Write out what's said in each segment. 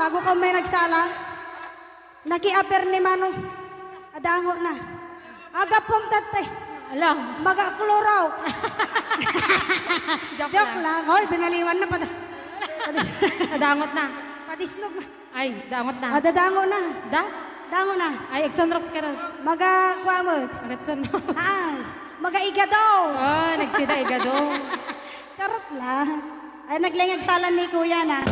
bago ka may nagsala, naki-aper ni Manong. Adango na. Aga pong tate. Alam. Maga-klorox. Joke lang. Hoy, binaliwan na pa. Nadangot na. Padisnog na. Ay, dangot na. Dadango na. Da? Dango na. Ay, Exonrox ka rin. Maga-kwamot. Agatson. Ah, maga-igadaw. Oh, nagsida igado. Karot lang. Ay, naglingag salan ni Kuya na.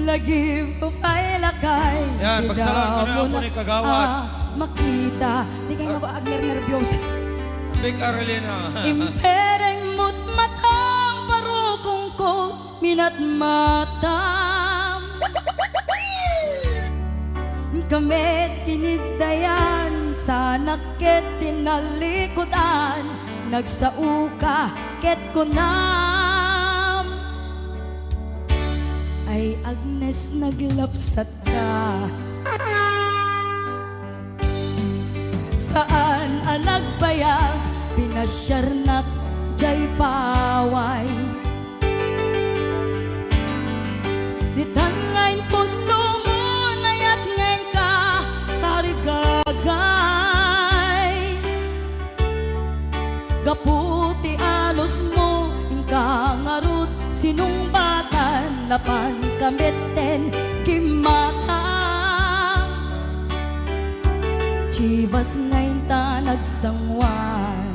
lagi mo pa'y lakay. Yan, pagsalaan ko na ako ni Kagawad. Makita, Di kayo nervyos. Big Arlena. impereng mo't matang parukong ko minat matam. Kami tinidayan sa nakit tinalikodan, nagsauka ket kunam. Ay Agnes naglapsat ka, saan ang nagbayag pinasyarnak jay paway. Ditan ngayon puno mo nayat ngayon ka tarigagay. Gaputi alos mo ingka ngarut sinungbatan napan kameten kimata. Chivas ngayon ta nagsangwan.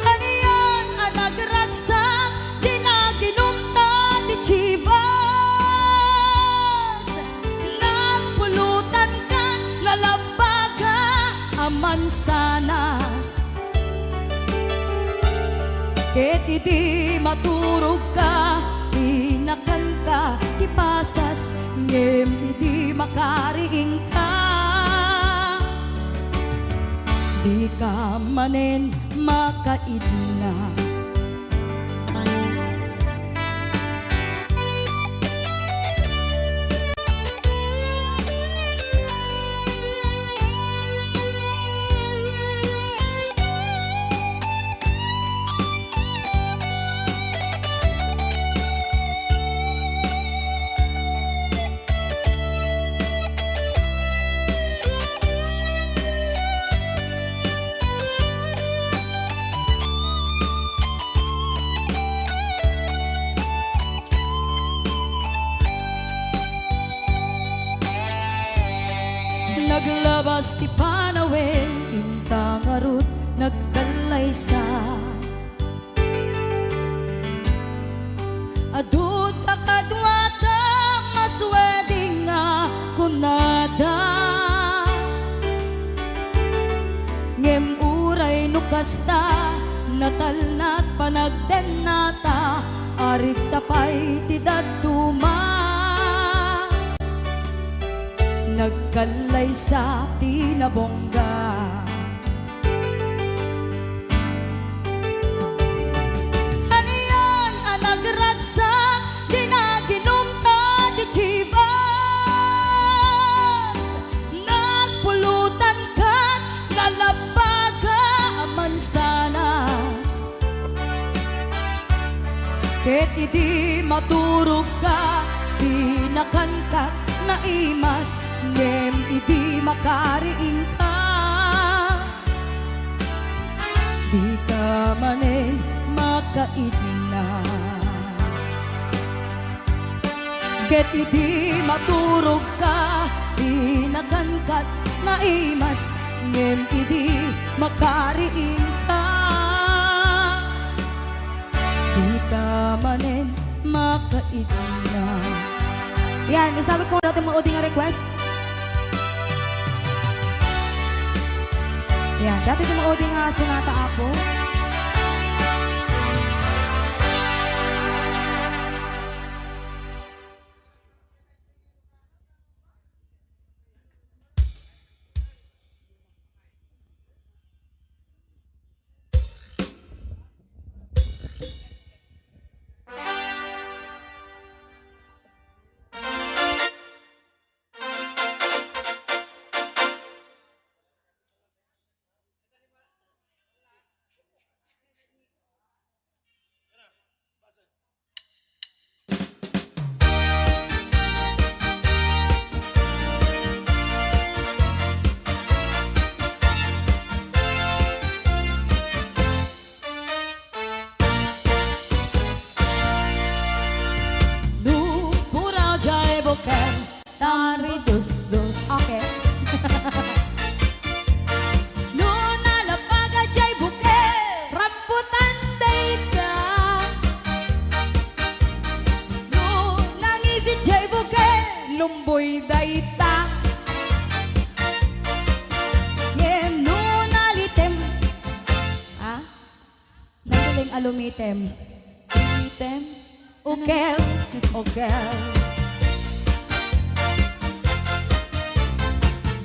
Haniyan ang nagragsak, di naginom ta di Chivas. Nagpulutan ka, nalabaga ang mansanas. Ket di maturog ka, inakan ka, ipasas, ngem di makariing ka. Di ka manen makaidna. Naglabas ti panawin, intangarut nagkalaysa. Adut akadwata masweding nga kunada. Ngem uray nukasta, natalnat panagden nata, arit tapay ti daduma. Nagkalay sa tinabongga. Haniyan ang nagragsak, di naginom ta di Chivas. Nagpulutan ka, nalabaga ang mansanas. Ket di maturog ka, di nakankat na imas, ngem idi makariing ka. Di ka manen makaidna. Ket idi maturog ka, di nakankat na imas, ngem idi makariing ka. Di ka manen makaidna. Yan, isagot ko natin mga uding request. Yan, dati yung mga uding sonata ako. malumitem. Item, ukel, ukel.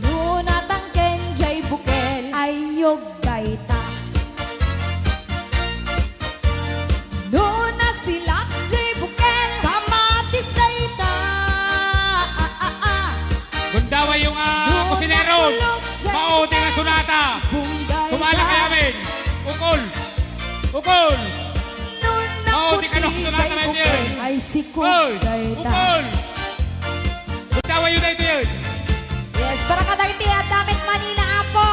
Nunatang kenjay bukel. Ay nyog dayta. Nuna silak jay bukel. Kamatis dayta. Gundawa yung kusinero. Mauti nga sunata. Sumala ka namin. Ukol. Ukol. Mauti ka nung sunata na yun. Ay sikog Uy! dayta. Ukol. Gundawa yun na ito yun. Yes, para ka dayti at damit manina apo.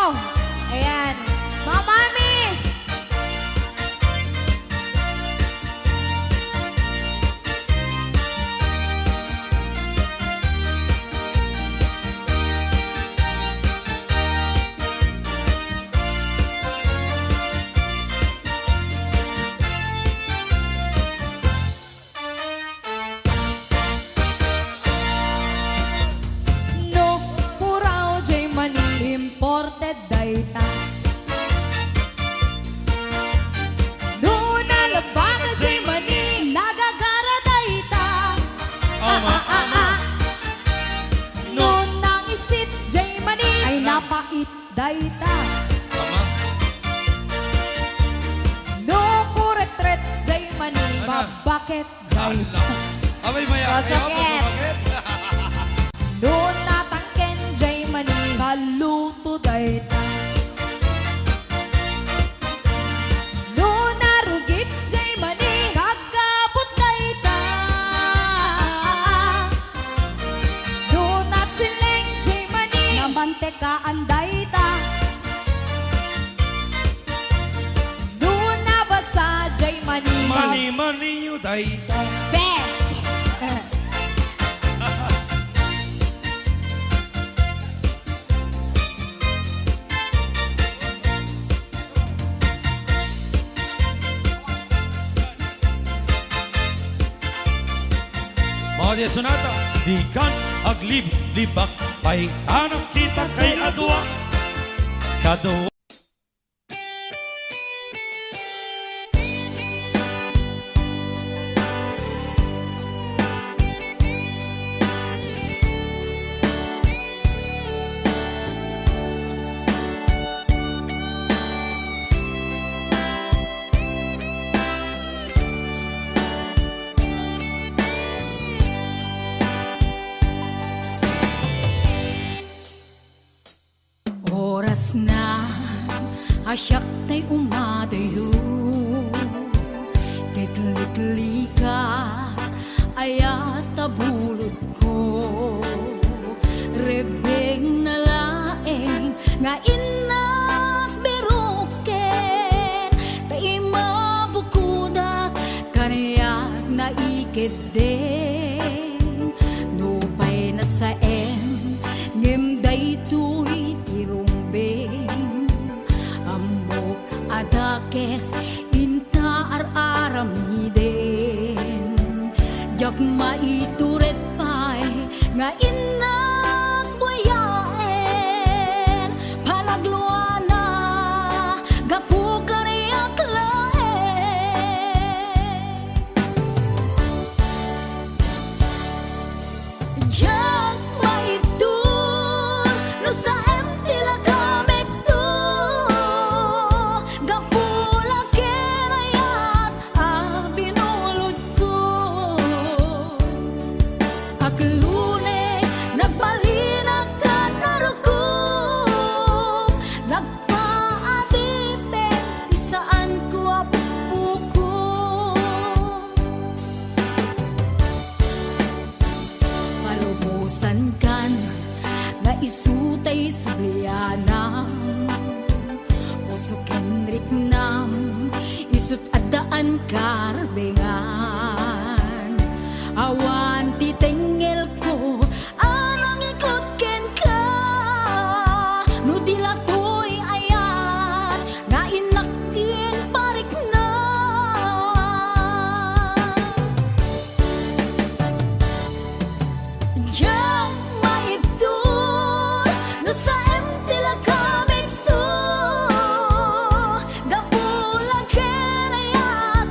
Ayan. Mga mamis. No, puraw jay mani. Imported dayta. Nuna labang jay mani. Nagagara dayta. Ama, ama. Nunang isit jay mani. Ay napait dayta. Ama. No kuretret jay mani. Ano? Bakit Ala. dayta. Abay, maya. Masakit. Nuna tangken jay mani. Kaluto dayta. Nuna rugit jay mani. Kagabot dayta. Nuna sileng jay mani. Namantekaan dayta. Nuna basa jay mani. Mani, mani, you die. Che. Mga sunata, di kan aglib-libak, pay hanap kita kay adwa. Kadwa. Oras na asyak tay umadayo. Titli-tli ka ayat tabulod ko. Rebeng na laeng nga inak beruken. Tay mabukudak kaniyak na ikeden. Nupay na sa ngimday tuy tirumbeng. Amok adakes inta aramiden. Jak maituret pay nga inak buyaen. Palagluana gapu kaniyak laen. Jak maitur no sa empty la kamek to. Gapula kenayat binulod ko. Aglune nagbalinag ka naruko. Nagpaadipin di saan ko apuko. Malubusan kan nga isutay sublianam. Puso kenrik nam isut adaan karbengan. Awan titengel ko anang ikot ken ka. No dilatoy ayat nga inaktin parik na. Jak maitur no sa empty la kamik to. Gapula kenayat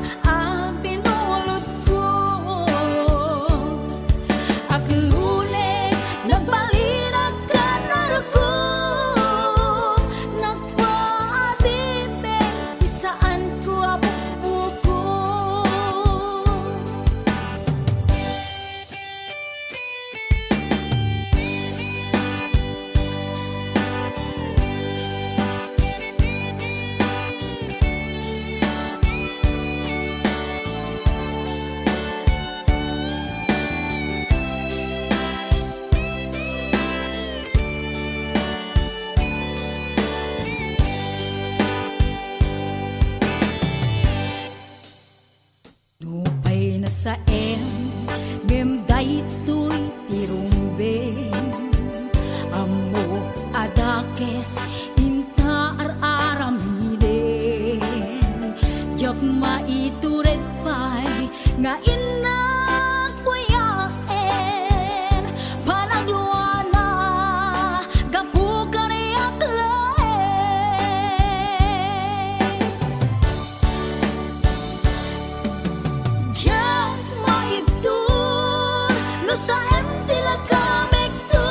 Kinasaem ngem daytoy tirumbeng amo adakes inta araramiden jak maituret pay nga inak puyaen panagluana gapu kariyak laen jak maibtur no sa empty la kamik tu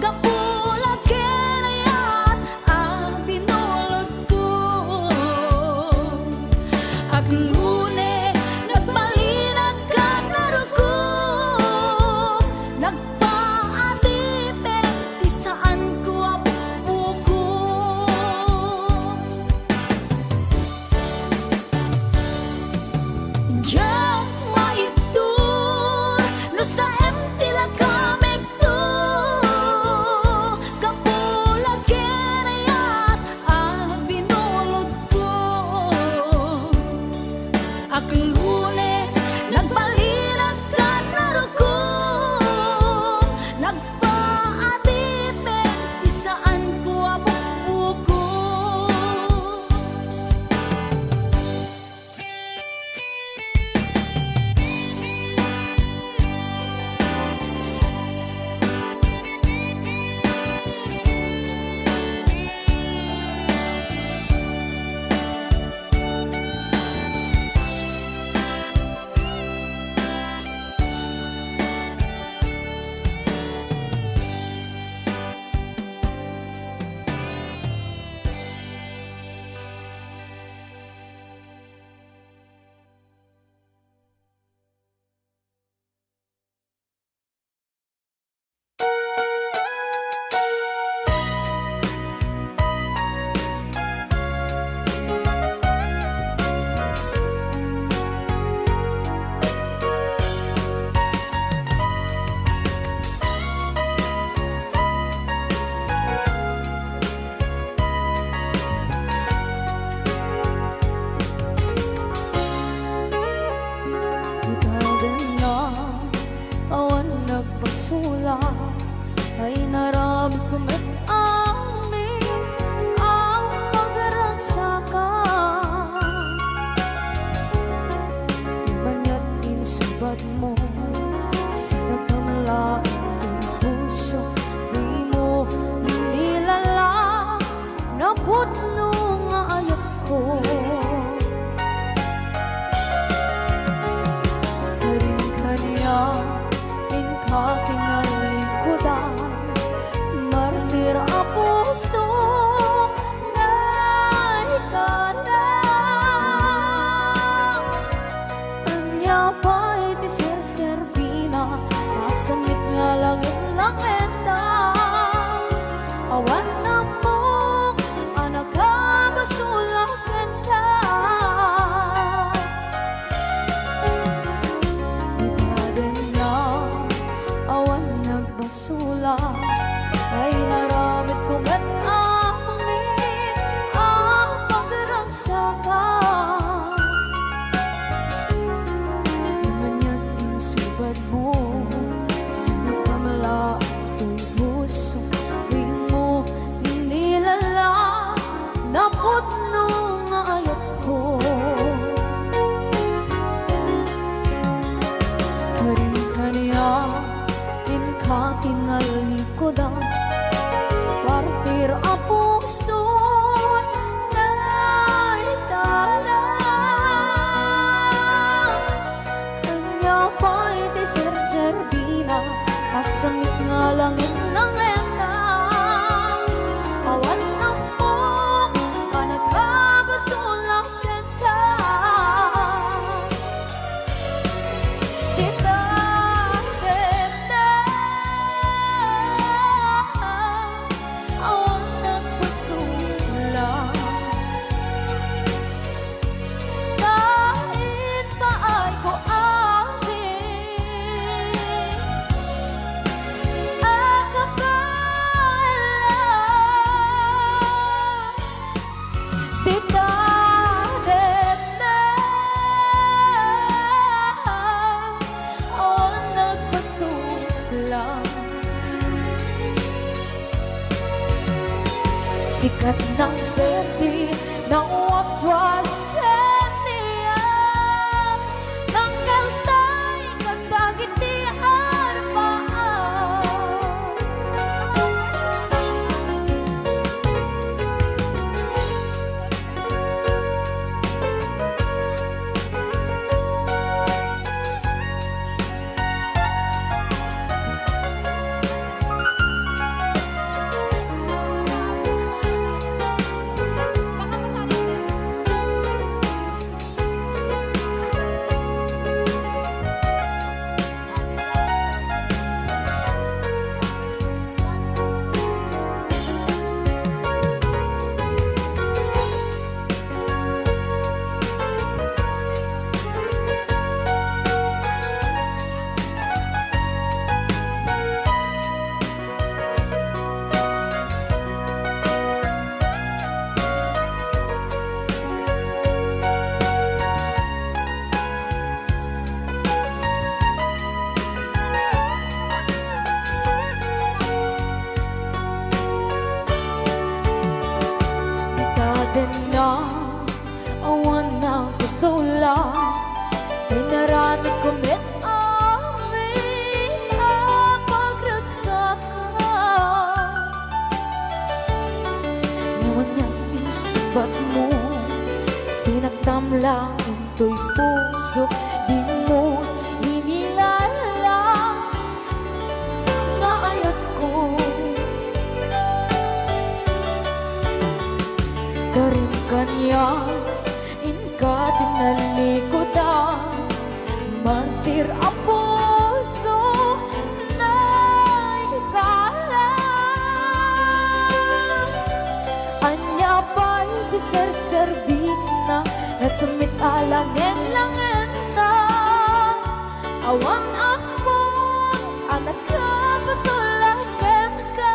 gapula kenayat abinulog ko ak lune nagmalinag ka naruko nagpaadipet ti saan ko apuko jak maibtur no sa empty la kamik tu gapula kenayat abinulog ko At ng pwede ng waswas kaniya Nang kaltay kagdagiti arbaan na awan ng kusula Pinarami kumit amin ang pagragsakan Ngayon niyang isubat mo Sinagtam lang into'y puso Di mo hinilala Nga ayat ko Karin kanya inka tinalikodan Mantir ang puso na ikalang Anya ba'y di serservina Nasumit alangin-langin na Awan akong anak ka pasulagan ka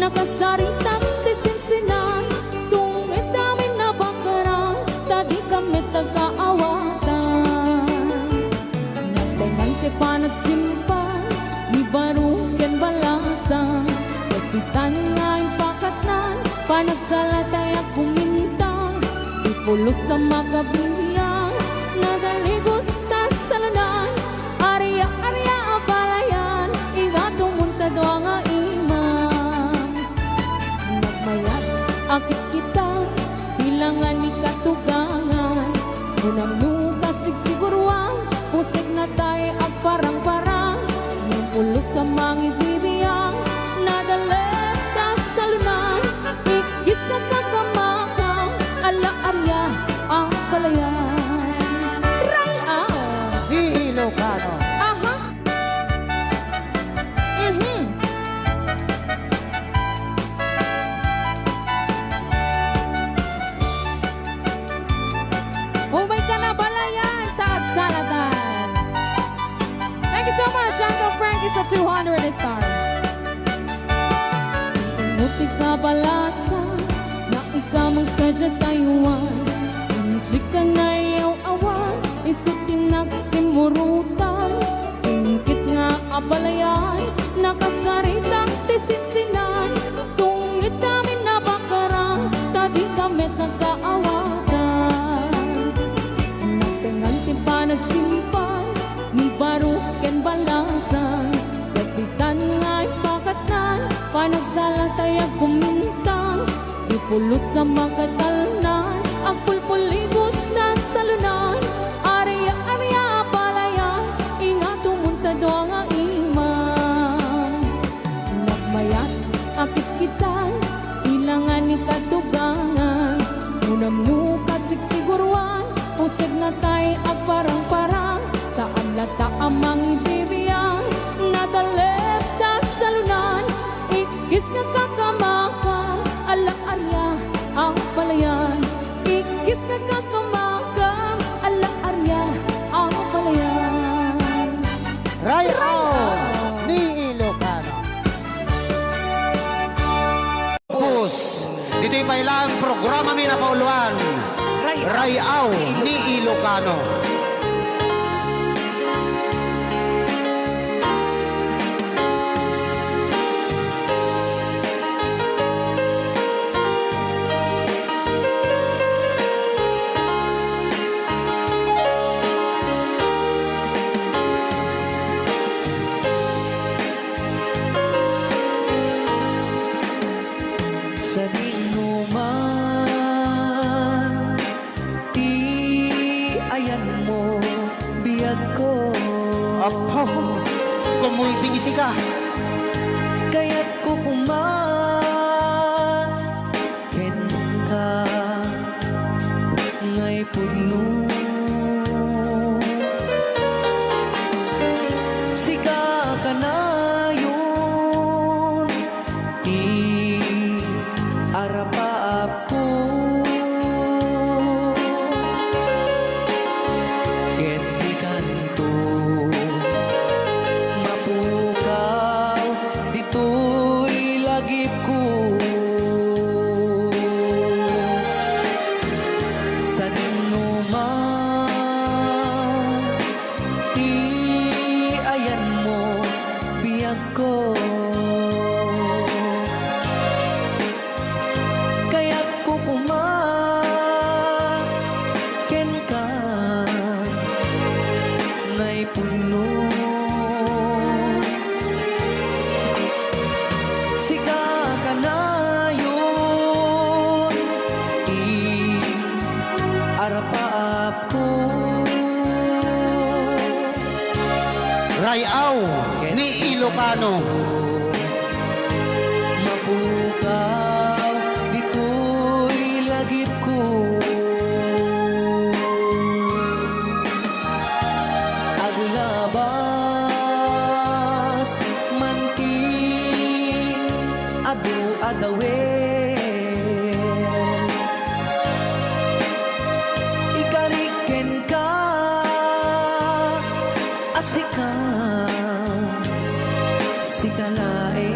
nakasaritang tisinsinan, tungit namin na bakarang, tadi kami tagaawatan. Nagtangan kay panat simpan, ni baruken balasan, kapitan ngayon pakatnan, panagsalatay at kumintang, ipulos sa makabiyang, nagaligos ta sa lanan, arya-arya abalayan, ingatong muntado ang imam. Nagmayat, akit kita, bilangan ni katugangan, unang nukasig siguruan, pusik na tayo ag parang-parang, nung ulos sa mga ibibiyang, nadalit ta sa lunan, ikis na kakamakang, ala-arya ang palayan. Ray-aw! Ni Ilocano. Aha! Mhm! Umay ka na balayan, taat salatan. Thank you so much, Uncle Frankie sa 200 star. Umuti ka balasa, na ikaw magsadya tayuan. Hindi ka na iyaw awan, isiting nagsimurutan. Singkit nga abalayan, nakasaritang tisinsinan. Tungit namin na bakarang, tadi kami nagkaawatan. Nagtangan timpa nagsimpan, ni baruken balasan. Kapitan nga'y pakatnan, panagsalatay ang kumintang. Ipulos sa makatalanan, ang pulpuligos na salunan. Arya-arya palayan, ingatong muntado ang imam. Nagmayat, akit kita, ilangan ni katugangan. Unam nukasig siguruan, usig na tayo ag parang-parang. Saan lata amang ibibiyang, nadalit ta sa lunan. Ikis na kakamakang, ala-arya ang palayan. Ikis na kakamakang, ala-arya ang palayan. Ray-aw ni Ilocano. Pus, dito'y pailang programa mi na pauluan. Ray-aw ni Ilocano. Sa dinuman, ayan mo, biyag ko. Apo, kumulting isi ka. Kaya't ko kuman, ken ka, ngay puno. Sika ka na yun, arap-arap ko. Ket di kanto, mapukaw, dito'y lagip ko. Sa dinuman, ayan mo, biyag ko. Kaya't kukuman, ken ka, ngay puno. Sika ka na yun, arap-arap ko. Ray-aw ni Ilocano. Mapukaw, dito'y lagip ko. Agulabas, manti, adu-adawe. Ikariken ka, asika, sikalae.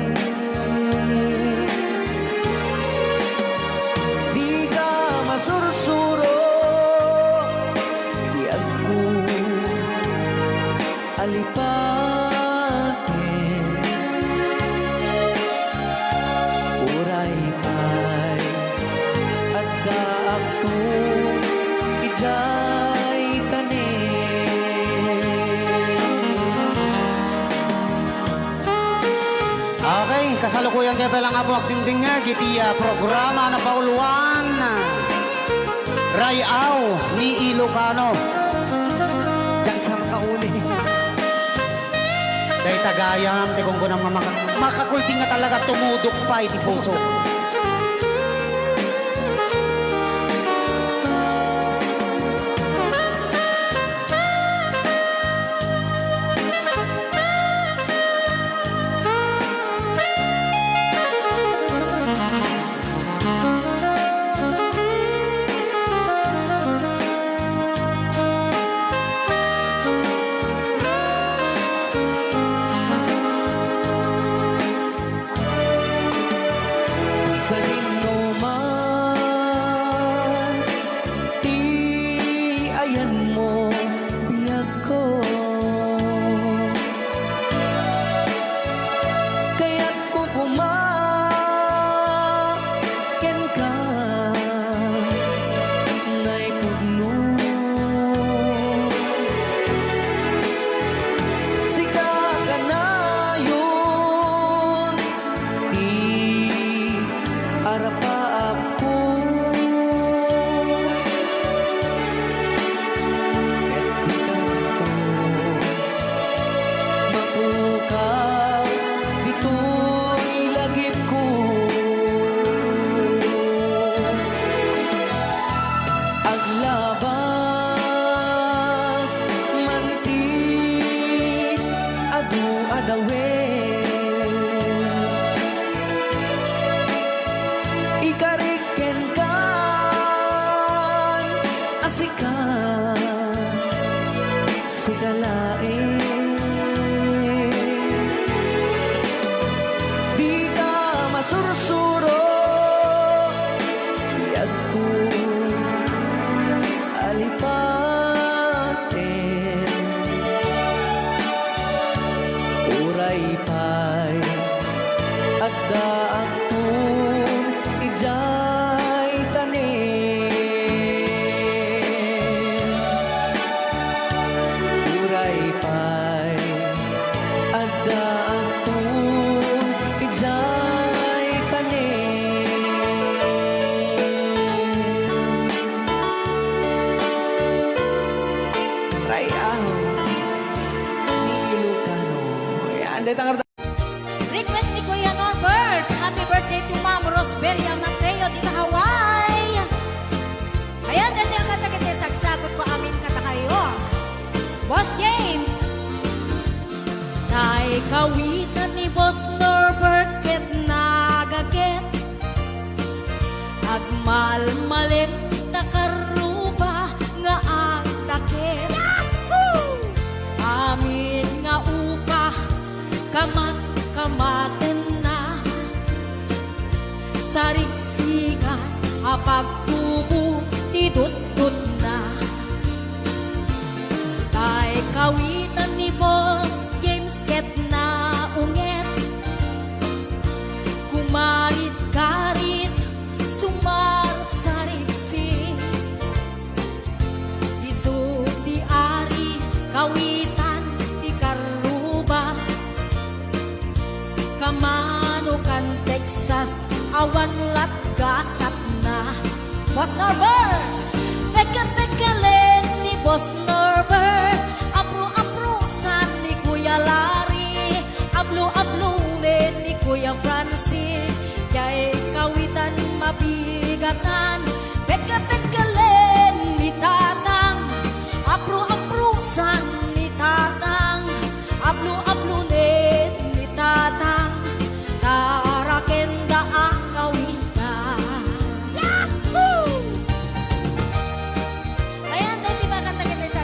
alipatin uray pay at daagtun ijay Okay, kasalukuyan kayo palang nga po agdingding nga, gitiya programa na pauluan. Rayaw ni Ilocano. Diyan sa makauli. Day tagayam, ti kung kunang makakulting nga talaga tumudok pa iti puso. Sa man, ti ayan mo biyag ko. Kaya't kukumaken ka ngay pugno. Sika ka na yun, arapaap ko. Ket bitan ko mapukaw dito'y lagip ko. Aglabas manti adu-adawen ikariken kan asikan sigalain di ka masursuro biyag ko alipatin uray pay at daagtun ijay tanin uray pay at daagtun ijay tanin Rayaw ni Ilocano. Yan, dito ang Request ni Kuya Norbert. Happy birthday to Ma'am Rosberia Mateo di Hawaii. Ayan, dati ang katagiti sagsagot ko amin kata kayo. Boss James. Tay kawitan ni Boss Norbert ket nagaget. Agmalmalin takaruba nga ang takit. Amin nga upa kamaten na sarigsigan apagtubo tidut-tut na tay kawitan ni Boss James ket na unget kumarit-karit sumar sarigsi isu di ari kawitan di karuba kamanukan Texas awan latgasat na Boss Norbert peka-pekalen ni Boss Norbert apro-aprosan ni Kuya Larry ablo-ablunen ni Kuya Francis kay kawitan mabigatan peka-pekalen ni Tatang apro-aprosan ni Tatang ablo-ablunen ni Tatang tarakenda ang kawitan. Yahoo! Ayan, dahil di ba kanta kita sa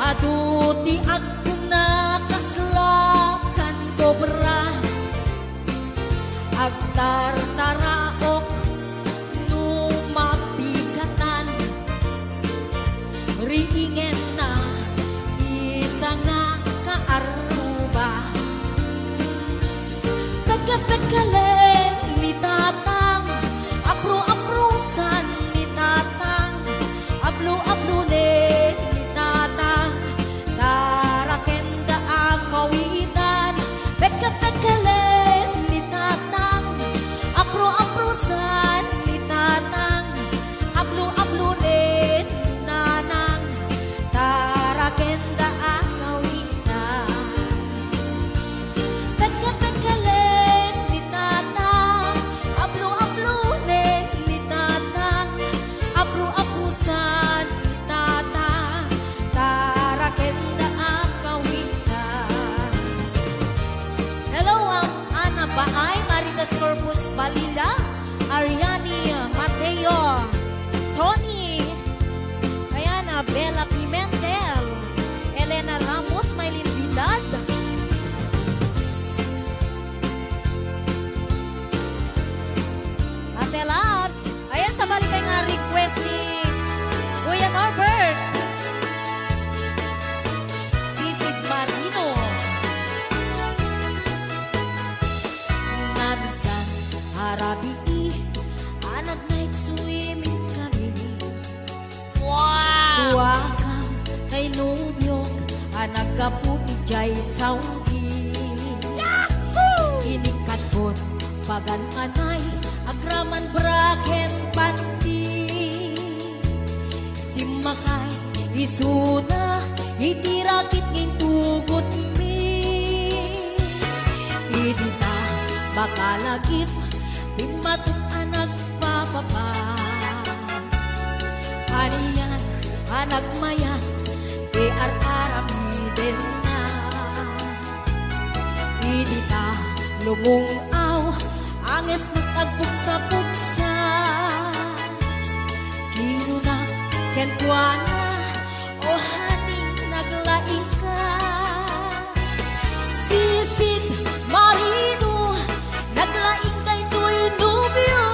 Aduti agkong nakaslakan dobra, agtartaraok numapigatan, riingen na isa nga kaaruba. Pagkapagkalen ni tatang, apro-aprosan ni tatang, ablo-ablunin ni tatang, tarakenda ang kawitan. Pagkapagkalen ni tatang, apro-aprosan ni tatang, ablo-ablunin ni nanang, tarakenda ang kawitan. Pagkapagkalen ni tatang, ablo-ablunin ni tatang, abro-abrusan ni tatang, tarakenda ang kawitan. Hello, Ana Baay, Maritas Corpus Balila, Ariani Mateo, Tony, ayan, Bella Pimentel, Elena Ramos, Maylin Vidal, Ate Labs, ayan, sa balik nga request ni Kuya Norbert, Sisig Marino, Nabisan, Harabi, anak night swimming kami. Wow! Suwakang kay Nubyok, anak kaputi jay Saudi. Yahoo! Inikatbot, pagan anay, agraman braken pandi. Simakay, isuna, itirakit ngintugot mi. Idita, bakalagip, bimatok anak papapa. Aniyan, anak mayan, arami-den na. Idita, lumungaw, anges nagtagbuksa-buksa. Kinuna, kentwana, o haning naglaing ka. Sisid Marino, naglaing kay tuy nubyo.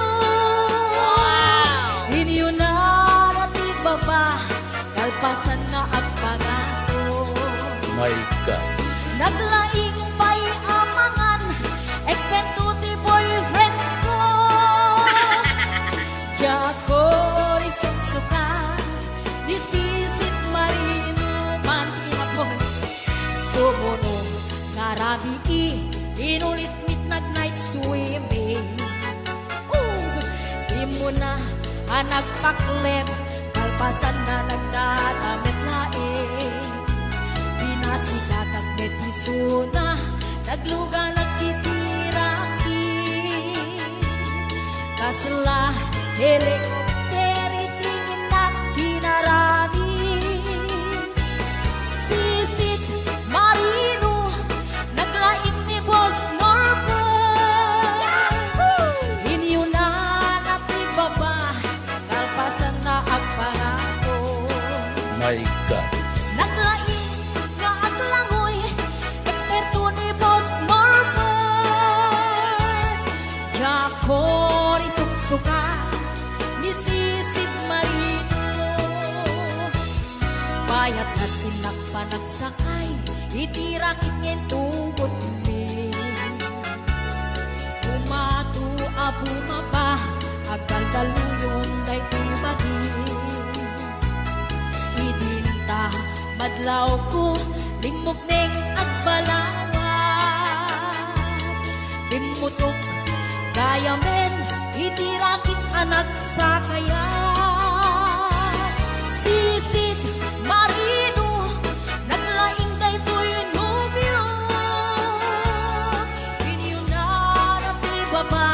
Inyo na rati baba, kalpasan na ang pagato. My God. Naglaing pa'y amangan, eksperto ti boyfriend ko. Jako risutsuka, nisisit Marino mantinapon. Sumunod, karabi inulit midnight night swimming. Di mo na nagpaklem, kalpasan na nagdadamit laing. Pinasikat at metisuna, nagluga nagtitiraki. Kasla, helikopteri, tingin na kinarami. Sisit Marino, naglaim ni Boss Norbert. Inyo na natibaba, kalpasan na ang pangako. My God. Naglaing nga aglangoy, eksperto ni Boss Norbert. Jako risuksuka, ni Sisid Marino. Bayat at pinagpanagsakay, itirakit ngayon tugot mi. Umatu abumaba, agal daluyon day ibagi. Idinta, madlaw ko, lingmok neng agbalawa. Dimutok, gaya men, itirakit anak sa kaya. Sisid Marino, naglaing kay tuy nubyo. Inyo na natibaba,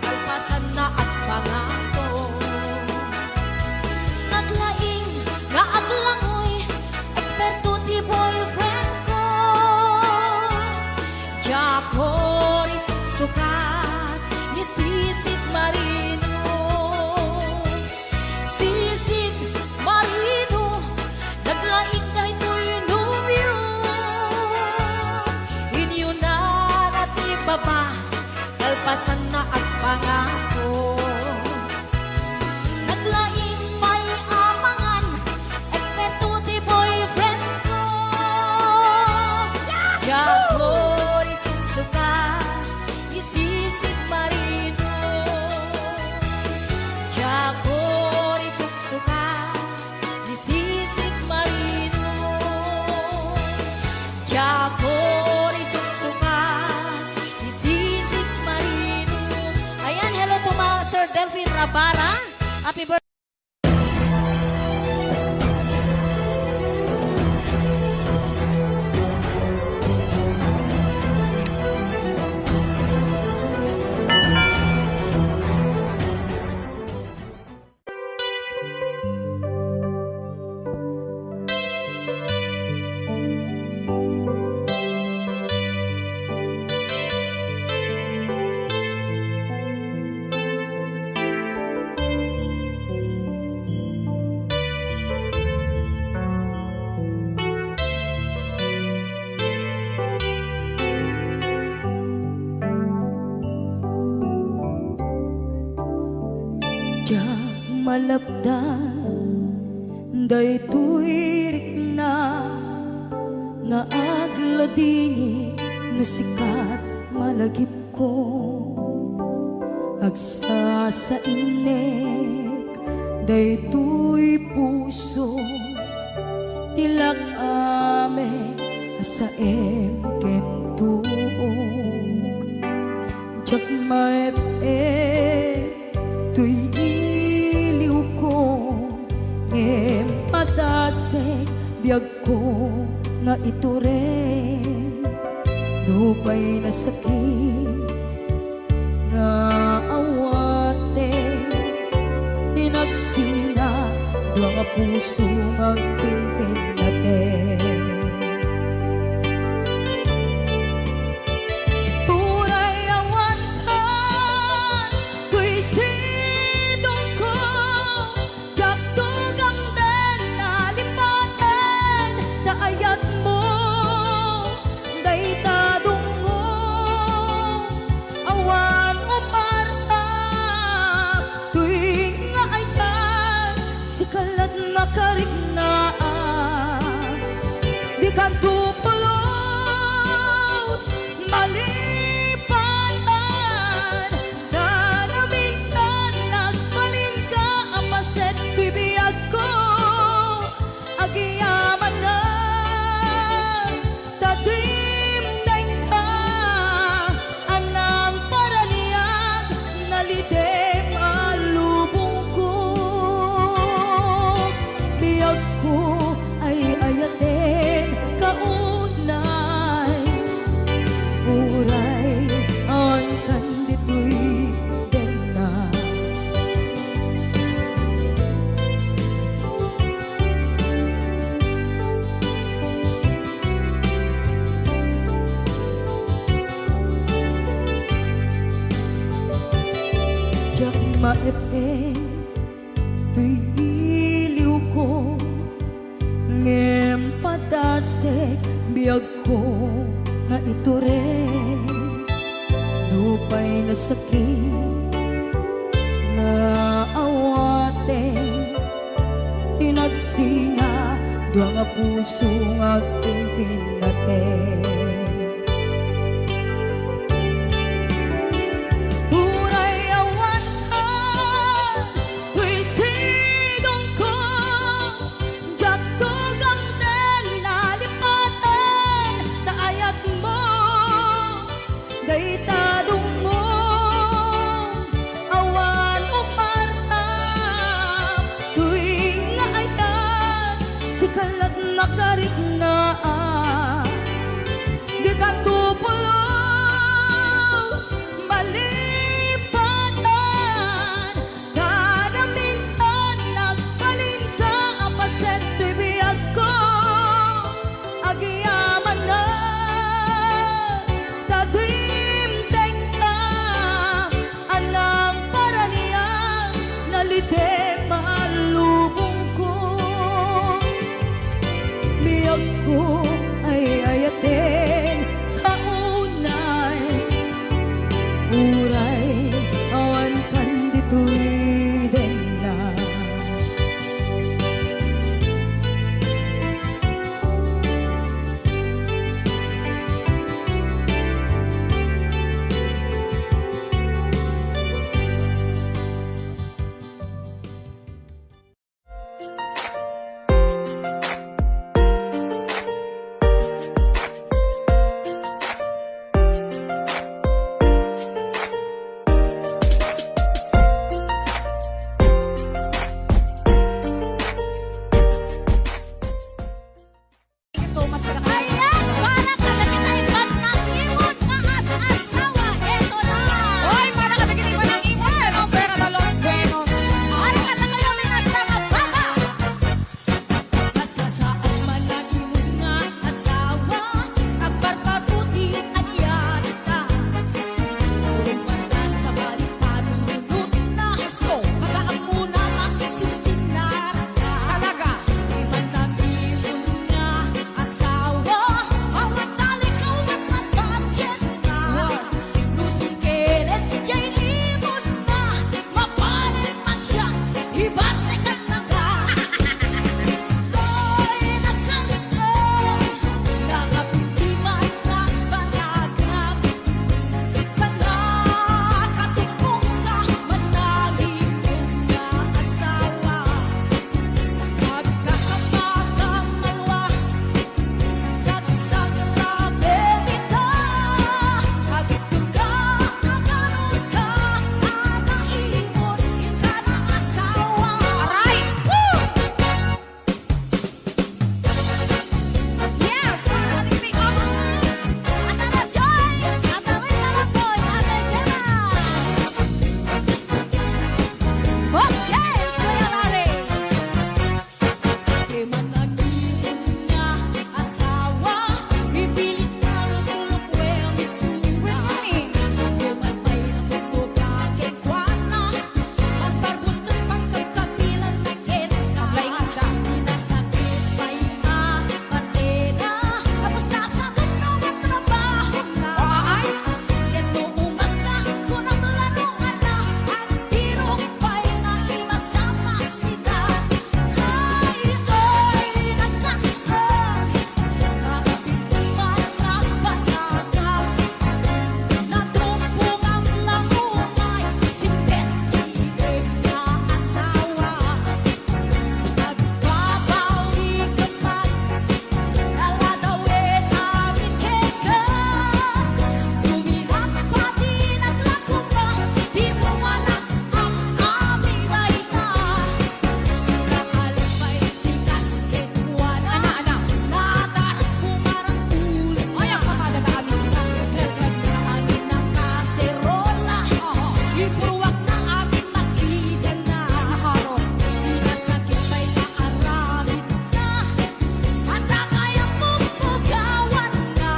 kalpasan na at pangako. Naglaing nga aglangoy, eksperto ti boyfriend ko. Jako risutsuka, ni Sisid Marino. pasan na ang pangako. Naglaing may amangan, eksperto ti boyfriend ko. Jagoy sumsuka, isisig marino. Jagoy sumsuka, isisig marino. Jagoy sumsuka, isisig marino. Ayan, hello to mga Sir Delphine Rabara. Happy birthday. Malapdan day tuirik na nga agladini nga sikat malagip ko agsa sa inek day tuy puso tilak ame sa kentuog jak maep tuy padasek biyag ko nga ito rin lupay na sakit nga awate hinagsina mga puso magpinpin natin. Tunay awatan tuy sidong ko jak tugang ayat mo day tadong mo awan umarta tuwing nga ayan si kalat makarignaang di ka tupulos malipanan na na minsan nagbalin ka ang paset bibiyag ko agiyaman na maepe tuy iliw ko ngem padasek biyag ko nga ito rin lupay na sakit na awate tinagsinga dua nga puso nga pinpinaten. Nakarit na di ka tupulos malipatan kada minsan nagbalin ka ang paset bibiyag ko agiyaman na tagimteng na anang paraniyang nalite malubong ko much kada kayo. Ayan, para kada kita iban ng imon nga as-asawa. Eto na. Hoy, para kada kita iba ng imon. Ang pera na Los Buenos. Para kada kayo may nasama baba. Nasasaan man ang imon nga asawa. Agbarbabuti ang yanita. Purong mata sa balik panunod na gusto. Magaang muna makisisinara ka. Talaga. Di man ang imon nga asawa. Awat talikaw at matbadyan ka. Lusong keret dyan imon na. Mapalit man siya. Ibante ka na ka. Soy nakastoy. Nakapintiman na banagap. Nakakatupong ka. Manangin nga asawa. Magkakapakamalawa. Sagsag labi kita. Agitong ka, agaros ka. Anaimon, ika na asawa. Aray! Woo! Yes! Para kada kita iba. Atara Joy! Atawin na lang Boy! Ate Jenna! Boss James! Kuya Larry! Di man nag-iwan niya asawa. Ipilit na lulok ang isuwa. Di man may nakukakit kwana. Ang barbuntan pagkakapilan na kena. Maglaingan ka. Inasakit pa ina, patena. Tapos nasagot na ang trabaho na. Ito umas na, kung ang laruan na. Ang tirok pa'y na imasama sila. Ay, nagkasal. Nakapitiman na panagap. Natumpong ang lamumay. Simpet, iib na asawa. Nagbabawi ka man, naladawin namin keka. Tumilat pa din at lago ka, di mo malak ang aming baita. Pinakalpay tikas ketwana, nadaras pumarang uling na. Ay, ang kakada na amin sila. Nagkagaan ng kaserola, ipuruwak na aming makita na. Nakaro. Pinasakit pa'y naaramid na. Handa kayang pupugawan na.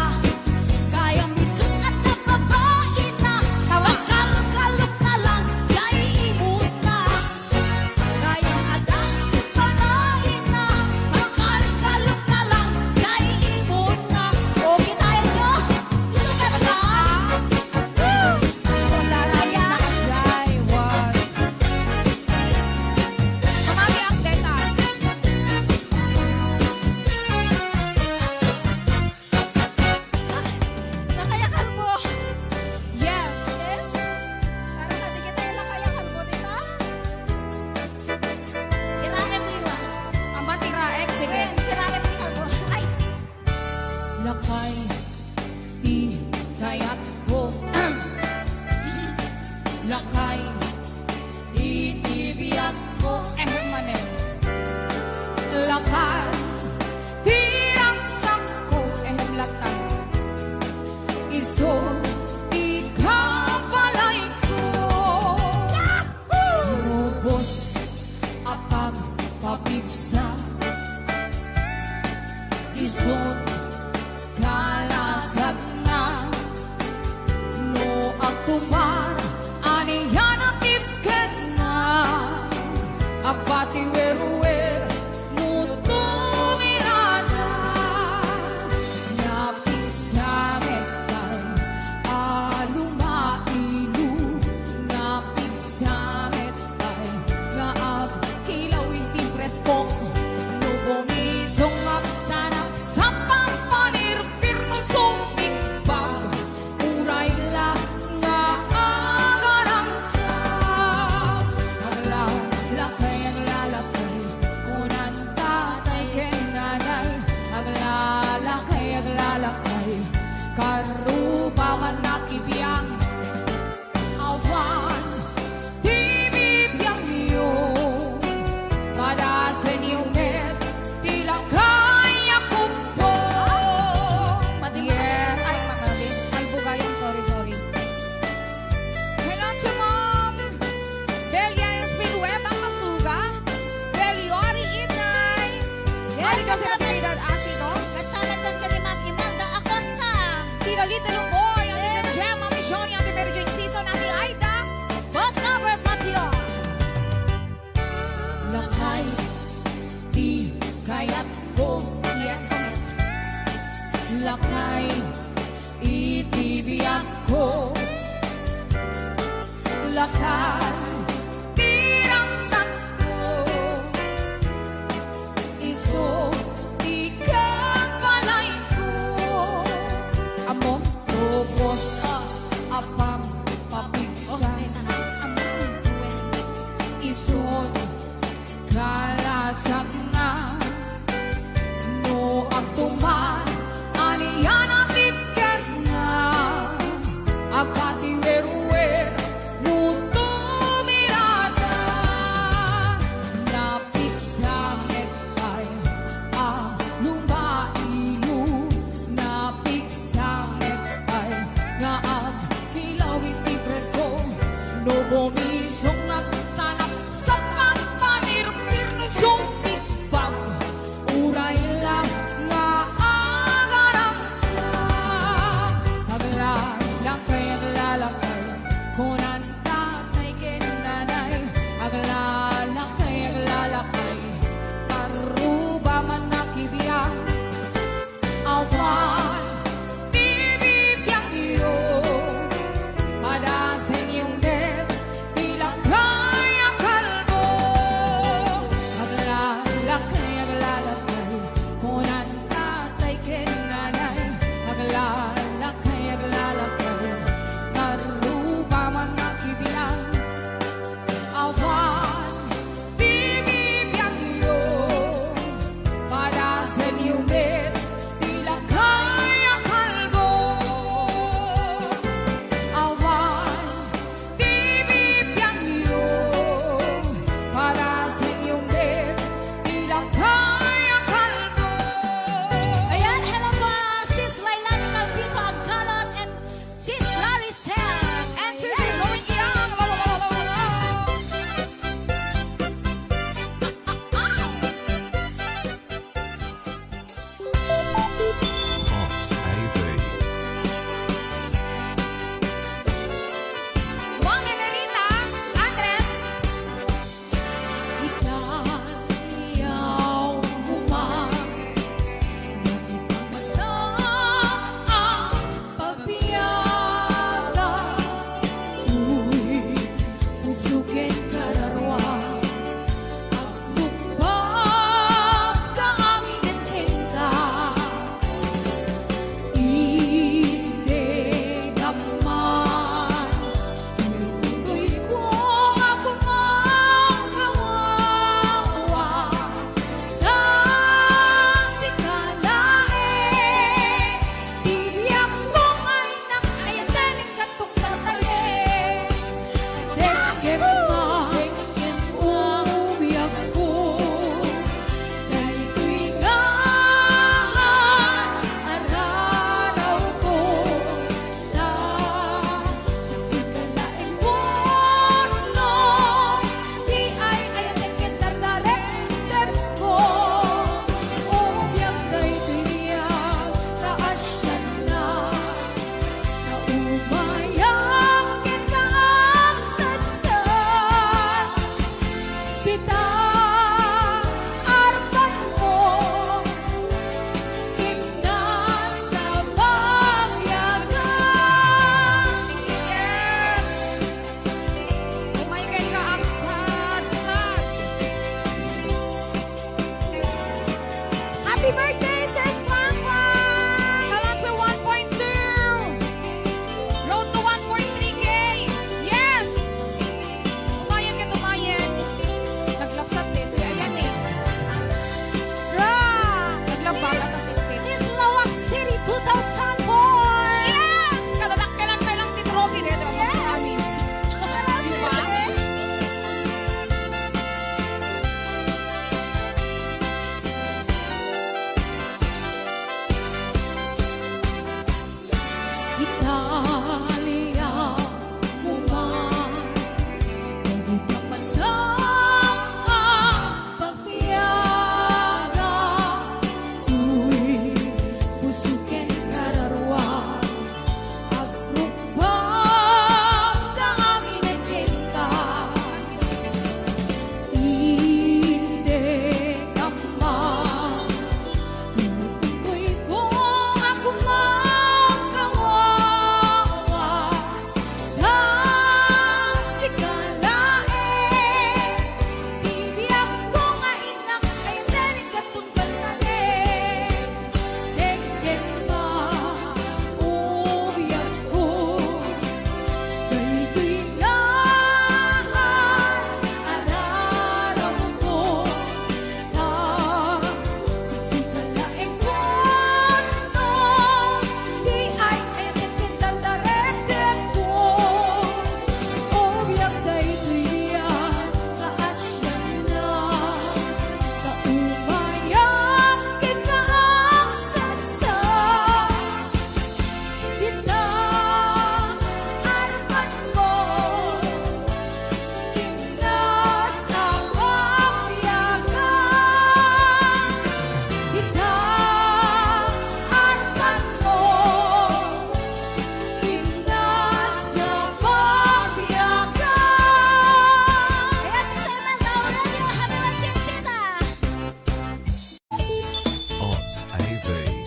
Kayang misong at nababain na. Makalkalok na lang, kay imon na. Kayang adang panahin na. Makalkalok na lang, kay imon na. Okay tayo nyo? Gusto ka na ba? Woo! Kaya. Kamami ang data. Nakayakal mo. Yes. Yes? Para natin kita ilang kayakal mo, di ba? Kirahem nila. Ang batira X, sige. Kirahem nila mo. Ay! Lakay, di kayat ko. Lakay, di tibiyat ko. Manen. Lakay, di ang sangko. Latang. Iso, di kapalay ko. Robos, apag, papitsa. Isot, kalasag na. No aktumar, aniyan at ipket na. Apati weruwer, muto mirada. Napisametay, alumailu. Napisametay, naab, kilaw iti prespong. No bumisong up sana, sampa lakay itibiyag ko, lakay tirang sakto, iso ikang palay ko, among tubos apang papigsa, isod kalasag na no agtuman aniyan atipket na agati werwer nutob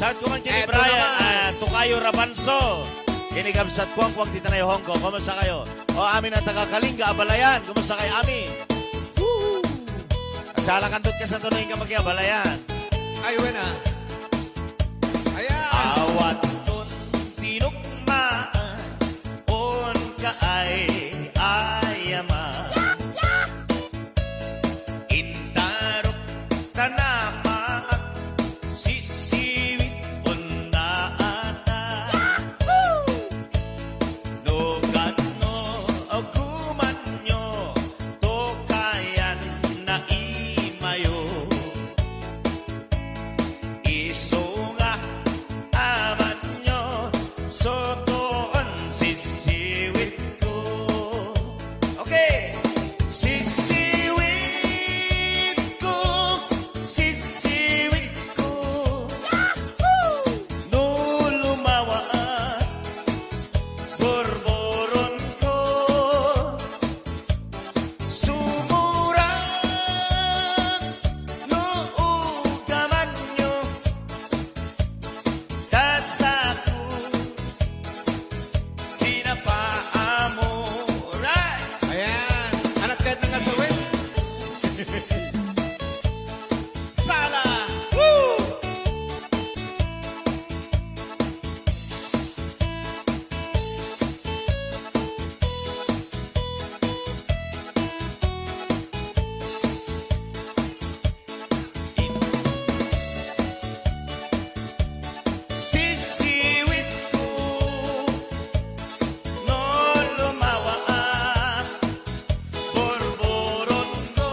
Sa ko man kini Brian, Tukayo Rabanso. Kinigabsat ko ang dito na yung Hong Kong. Kumusta kayo? O amin ang taga-Kalinga, Abalayan. Kumusta kayo, amin? Kasala kandot ka sa tunoy ka mag-Abalayan. Ay, wena. Ayan. Awat ton tinukmaan on ka ay ayaman. Intarok tanamaan sisiwit on naata. Nugat no aguman nyo to kayan na imayo. Iso nga aman nyo sotoon sisiwit ko. Okay. Sisiwit ko, sisiwit ko. No lumawa borboron ko. Sumurang no ugaman nyo dasaku pinapaamuray. Ayan. Anak kahit ng asawin. Sala. Sisiwit ko no lumawa borboron ko.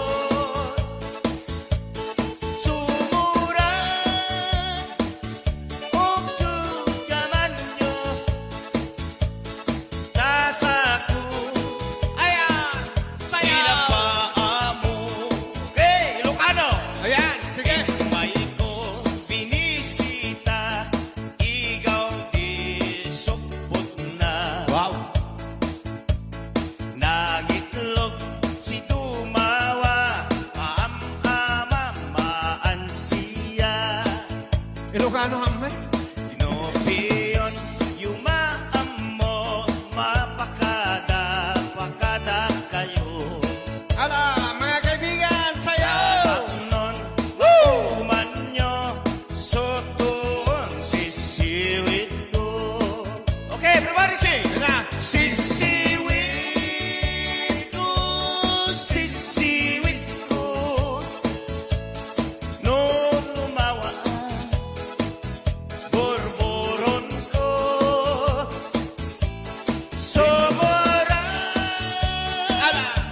Sumura o dugaman nyo nasa ko. Ayan! Pinapaamu. Okay, Ilocano! Ayan. Sige. May ko binisita, ikaw di supot na. Wow. Nagitlog si Tumawa, maam-amamaan siya. Ilocano hamay. Pinopiyon, yumaam mo, mapakada kayo. Ala, mga kaibigan, sayo! Nun, mauman nyo, sotoon sisiwit ko. Okay, everybody sing! Sisiwit ko, sisiwit ko. No lumawa, borboron ko. Sobra,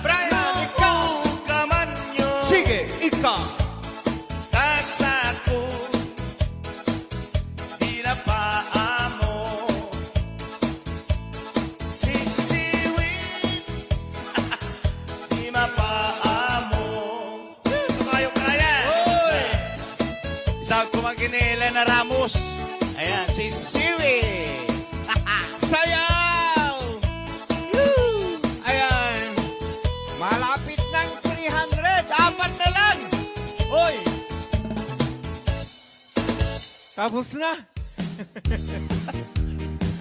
Brian, ikaw. ugaman nyo. Sige, ikaw. Kasa ko, pinapaamo. Sisiwit, di mapaamo. Ito kayo kaya. Isang kumaginila na Ramos. Ayan, sisiwit. Sayaw! Ayan. Malapit ng 300. Apat na lang. Hoy. Tapos na.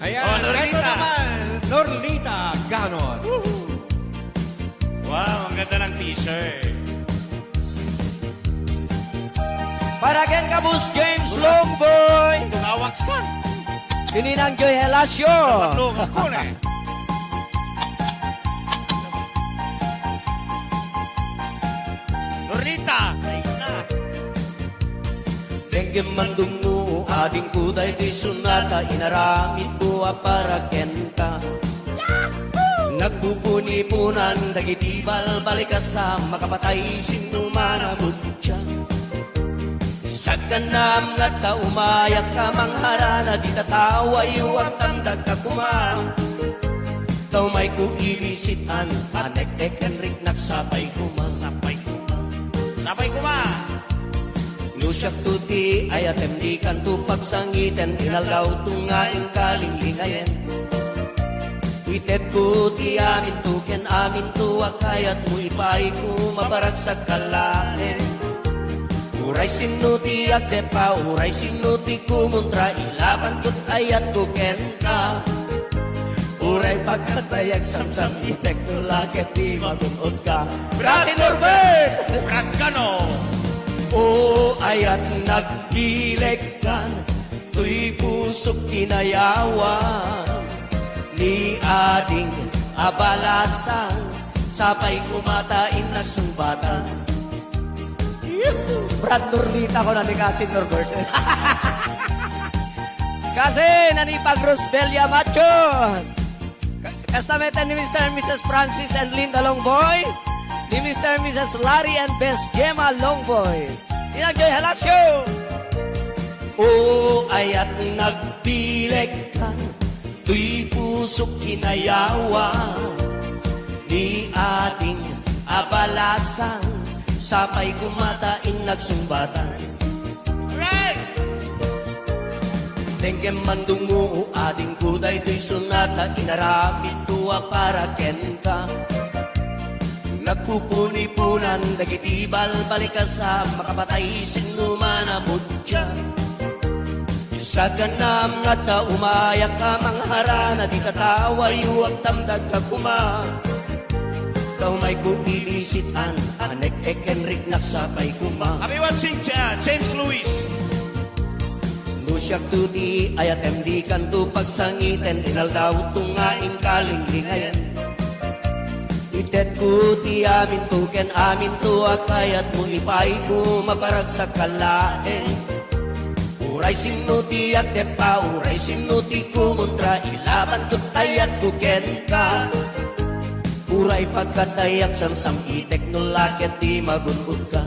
Ayan. Oh, Norlita. Ito naman. Norlita Ganon. Wow, ang ganda ng t-shirt. Para ken kabus James Longboy. Tungawaksan. Kininang Joy Helasio. Patlong ko na. Norita. Ay na. Denggem mandungu ading kuday di sunata inaramid ko para kenta. Nagpupuni-punan dagitibal balik ka sa makapatay sinumanabot siya. Sa kanam nga taumayak ka mangharana di tataway huwag kang dagkakuma. Tau may kuibisitan anek-eken rik nagsapay kuma. Sapay kuma. Sapay kuma. Nusak tuti ayatem di kanto pagsangiten inalaw tungaing kalinglingayen. Itet ko ti amin to ken amin to akayat mo ipay ko mabarag sa kalain. Uray sinuti at depa, uray sinuti kumuntra, ilaban ko't ayat ko ka. Uray pagkatayag samsam itek no lakit di magunod ka. Brad Norbert! Brad Cano! O ayat nagkilekan, tuy pusok kinayawan, ni ading abalasan, sabay kumatain na sumbatan. Brad Norbita ko na ni Kasin Norbert. Kasi nanipag Rosbelia Macho. Kastameta ni Mr. and Mrs. Francis and Linda Longboy. Ni Mr. and Mrs. Larry and Best Gemma Longboy. Inagjoy halasyo. O ayat nagpileg ka, tuy pusok kinayawan, ni ating abalasan, sabay kumatain nagsumbatan. Right! Tengkem mandungo ading kuday tuy sunata, inaramid tuwa para ken ka. Nagpupuni-punan, dagitibal balikasa, makapatay sinumanamod siya. Isa ka nam nga ta umayak ka mangharana, di tatawa yuwag tamdag ka kuma. Kau may kuilisitan, anek Enric naksapay kuma. Kami watching James Lewis. Nusyak tuti ayat MD kanto pagsangiten, inaldaw tungaing kalinglingayan. Itet ko ti amin to ken amin to at kayat mo ipay ko maparag sa kalain. Uray sinuti at depa, uray sinuti kumuntra, ilaban ko't ayat ko ken ka. Uray pagkatayak samsam itek no lakit di magunod ka.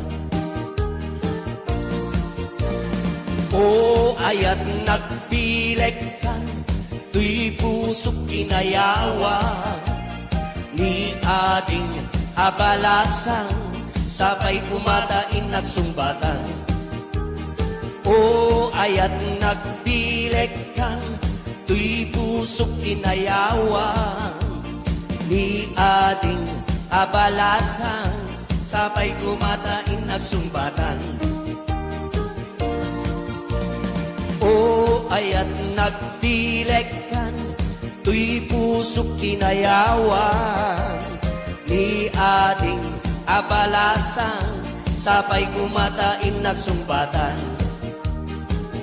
O ayat nagpileg ka, tuy pusok kinayawan, ni ating abalasan, sabay kumatain nagsumbatan. O ayat nagpileg ka, tuy pusok kinayawan, ni ating abalasan, sabay kumatain nagsumbatan. O ayat nagpileg ka, tuy pusok kinayawan, ni ating abalasan, sabay kumatain nagsumbatan.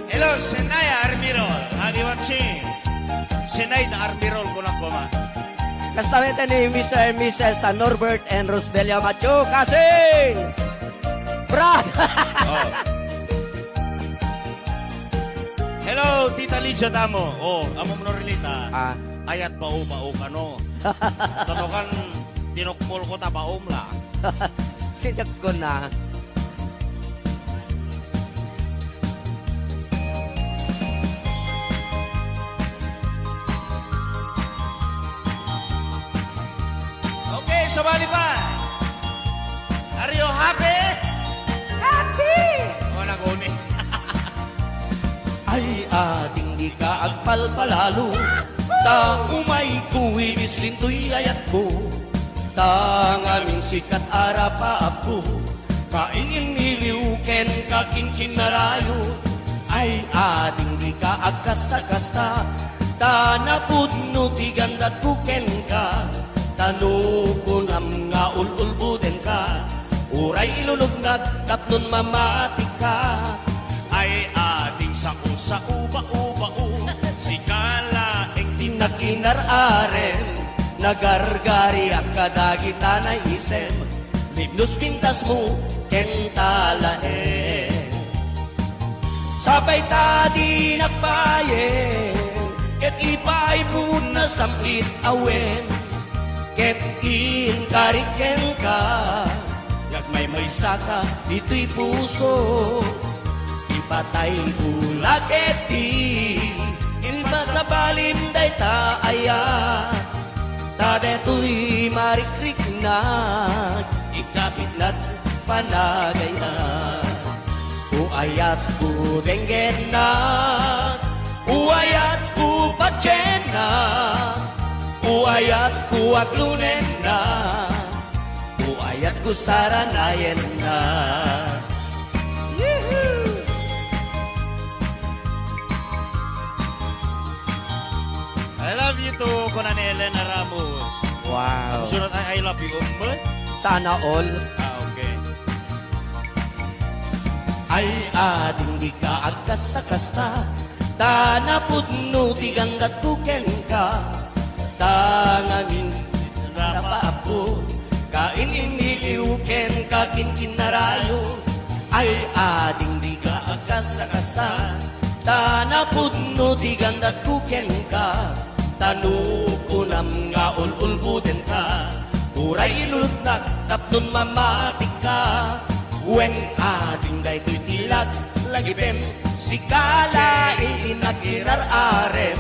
Hello, Senaya Armirol. Kami watching. Senay na Armirol ko na kuma. Kastameta ni Mr. and Mrs. Norbert and Rosbelia Macho. Kasing! Brad! Oh. Hello, Tita Lydia Damo. Oh, amo mo relita. Ayat bau ka no. Tanokan tinukpol ko ta baom la. Sinjak ko na. Okay, sabali pa. Are you happy? Happy! O, naguni. Ay ating di ka agpalpalalo, ta umay kuwilis lintoy ayat ko, ta ngaming sikat arapa ako, kaingin niliw ken kaking kinarayo. Ay ating di ka agkasakasta, ta napudno ti gandat ko ken ka, tano ko nam nga ululbuden ka, uray ilulugnat tapnon mamati ka. Ay ating sa uba-uba-u, si Kala eng Tinakinar-aren, nagargari ang kadagita na isem, libnos pintas mo, kentalaen. Sabay tadi nagbayen, ket ipay mo na sampit awen, ket inkariken ka, yagmay may saka, dito'y puso. Ipatay ulaket di, inba sa balim day taaya, ta deto'y marikrik na, ikapit na't panagayan. Uayat ko denggen na, uayat ko patyen na, uayat ko aglunen na, uayat ko saranayen na. love you too, Conan Elena Ramos. Wow. Sunod ay I love you, Sana all. Okay. Ay ading di ka agkasta-kasta, tanapudno tiganggat kuken ka, tangamin rapa ako, kain iniliuken kakin kinarayo. Ay ading di ka agkasta-kasta, tanapudno tiganggat kuken ka, tanukunam nga ululbuden ka, uray lulutnak tapnon mamatik ka. Wen ading day ko'y tilag, lagipem, si kalain inagirar-arem,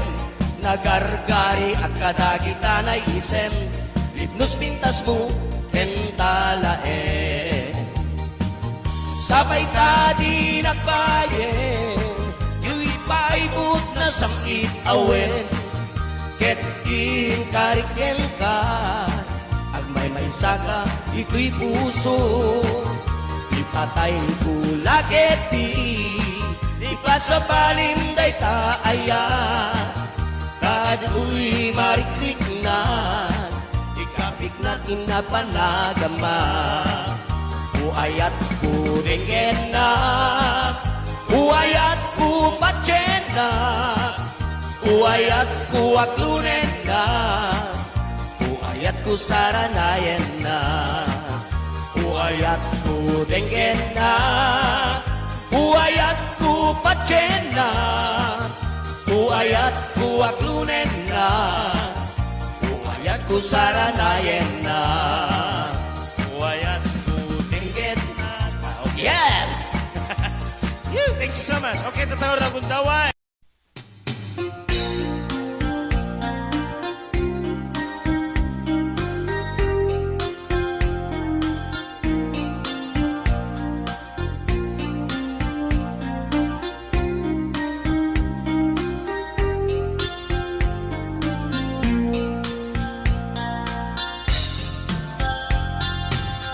nagargari at kadagitanay isem, libnos pintas mo, kentalaen. Sabay ka di nagbayen, yu'y paibot na samit awen, ket kariken ka, agmay may saka, ito'y puso. Ipatayin ko lagit di ipasabalim day taaya kadu'y mariklik na ikapik na kinapanagama uayat ko dengen na uayat ko patyen na uayat ko aklunen na uayat ko saranayen na uayat ko dengen na, uayat ko patyen na, uayat ko aklunen na, uayat ko saranayen na, Uayat ko dengen na. Okay. Yes! Thank you so much. Okay, tatawar na kundaway.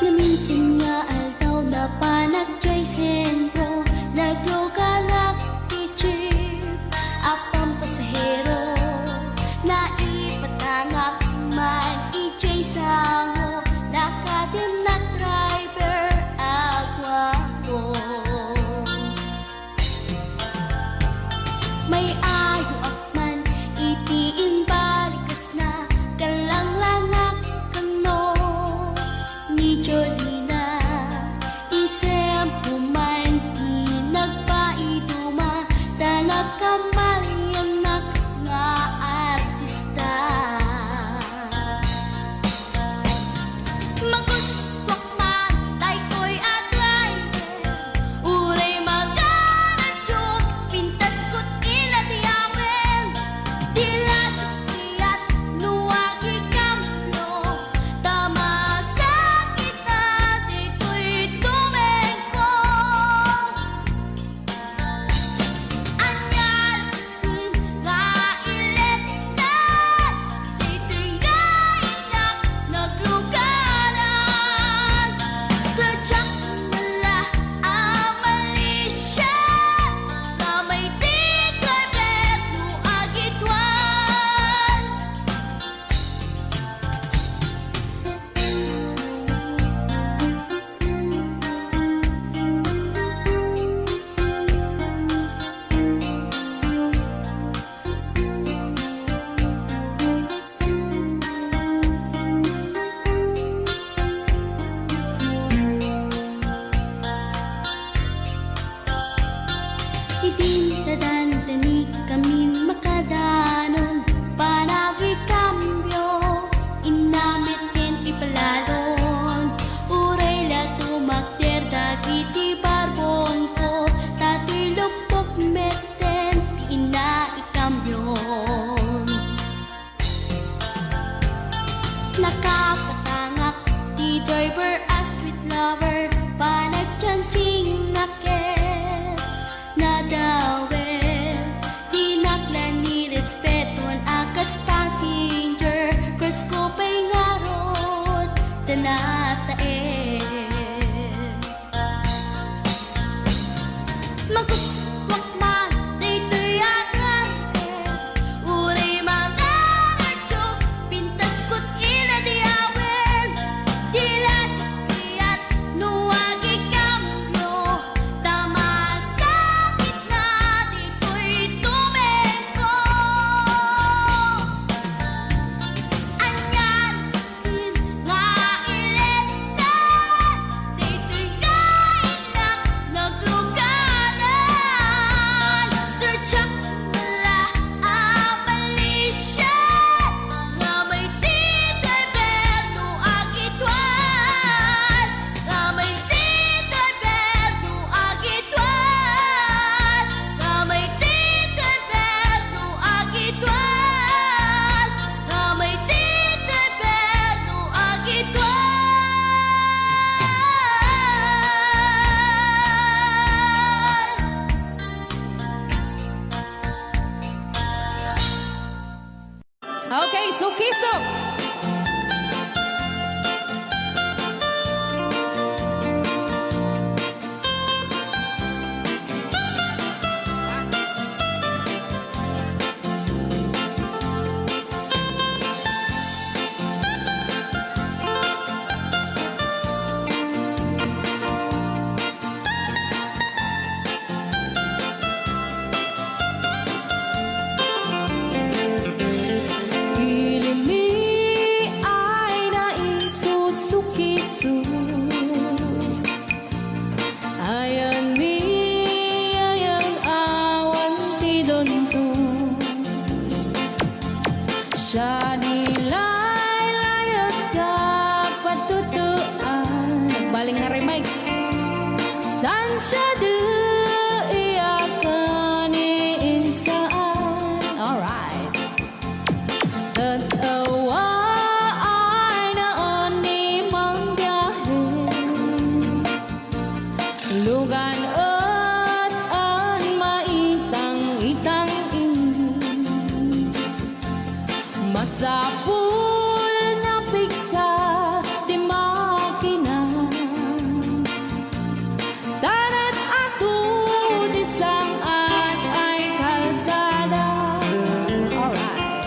Naminsan nga altaw na panagjay sentro, naglogalak ti jeep, apang pasahero, naipatangak man ijay sango, nakadim na driver agwako. May ayo akman itiin balikas na, kalanglangak kano ni Jolina, isem pumanti nagpaiduma, tanag kamalianak nga artista. Maguswak matay ko'y atray, uray magaradyok, pintas ko't iladiya. Okay, Sukisok. Ilimi ay naisusukisu. Ayan ni ayang awan ti donto. Siya nilay layat kag patutuan. Nagbaling nga remix. Dan siya di iyakan iinsaan. Alright. Tatawa ay naon ni manggahin. Lugan at an maitang-itang ini. Masapul na piksa di makina. Darat ato di sangat ay kalsada. Alright.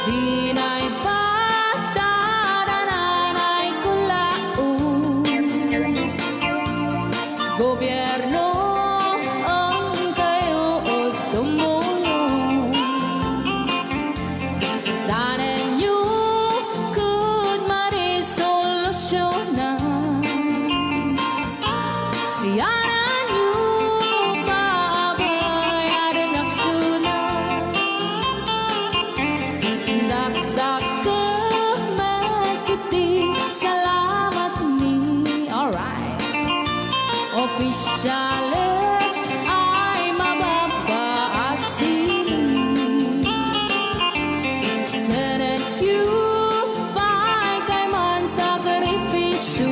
Dinay patadanan ay kulaon. Gobyerno ang kayo o tumulong. Danan nyo kud marisolusyonan. Yanan nyo paabay adan aksyonan. Dakdak ke makiti salamat mi. Alright. Opisyales ay mababaasi. Senate you pa'y kay man sakripisyo.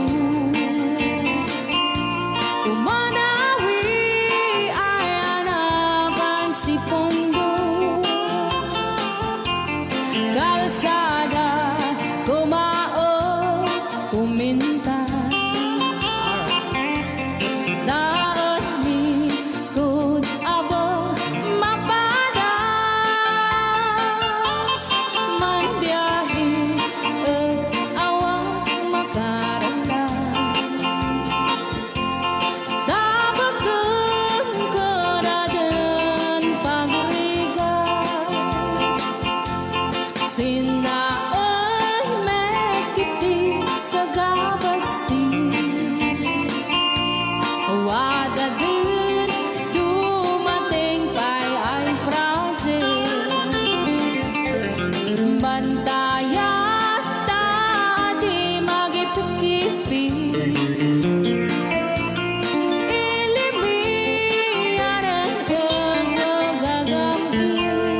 Umanawi ay anapan si Pondo. Kalsada, kumaon, kuminta. Daon ni kud abo mapadas. Manbiyahe at awang makaratan. Dabagan ko na din pagrigan. Sinaan mekiti sa gabasi. Wada din dumating pa'y ay project. Bantayat ta di magipikipi. Ilimi aran ang nagagamis.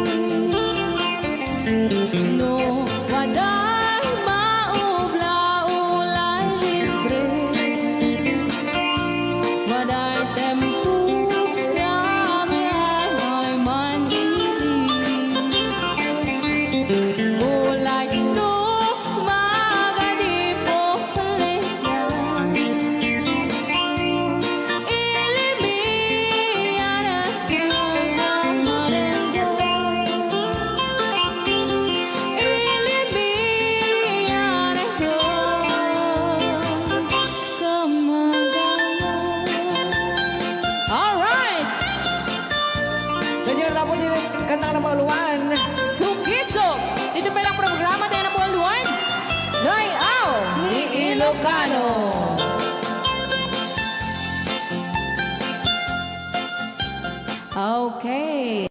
No, waday maubla-ulay libre. Waday tempo yami ay manili. Ulay no magadipo palitan. Ilimi aran ang nagagamis. Ilimi aran ang kamagalan. Alright! Ganyan na po din kanta ng pauluan. Sukisok! Dito pa lang programa tayo ng Buwan. Layaw ni Ilocano. Okay.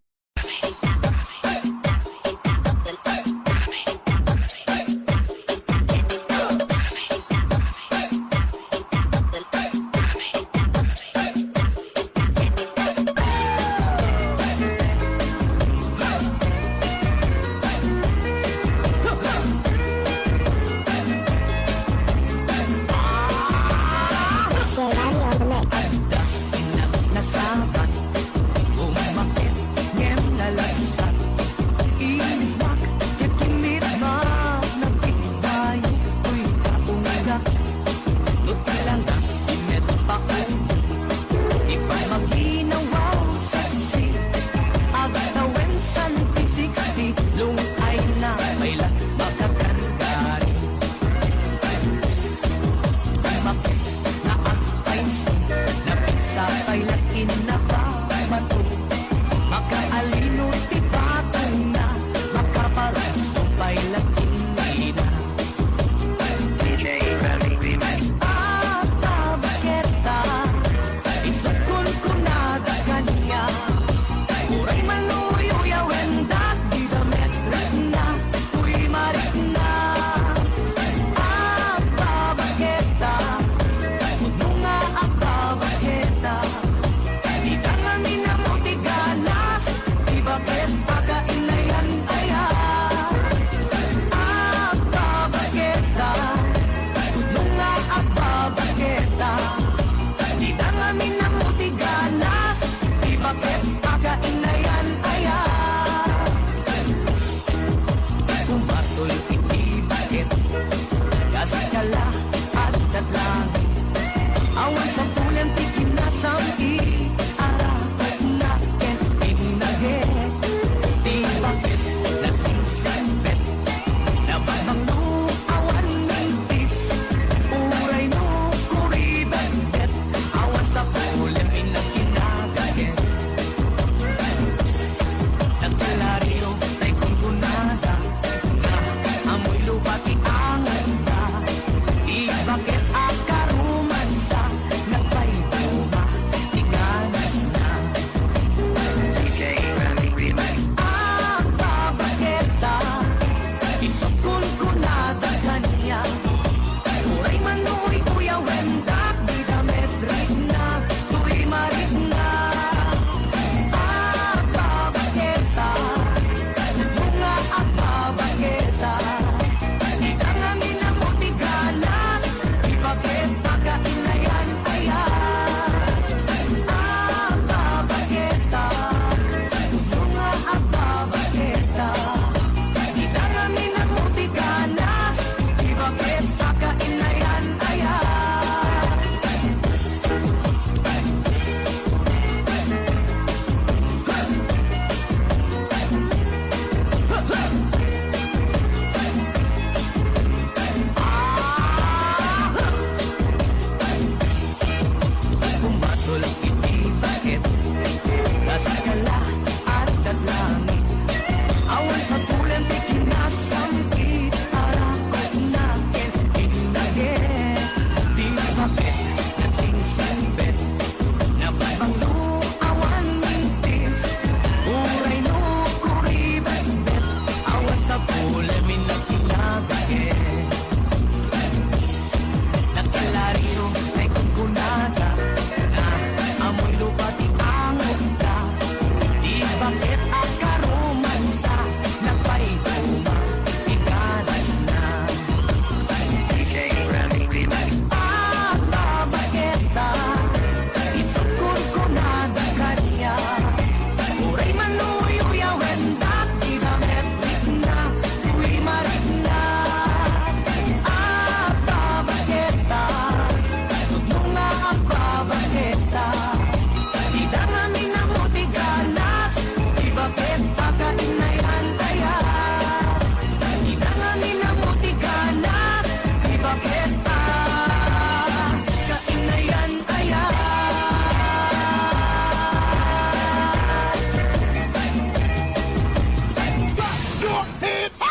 hit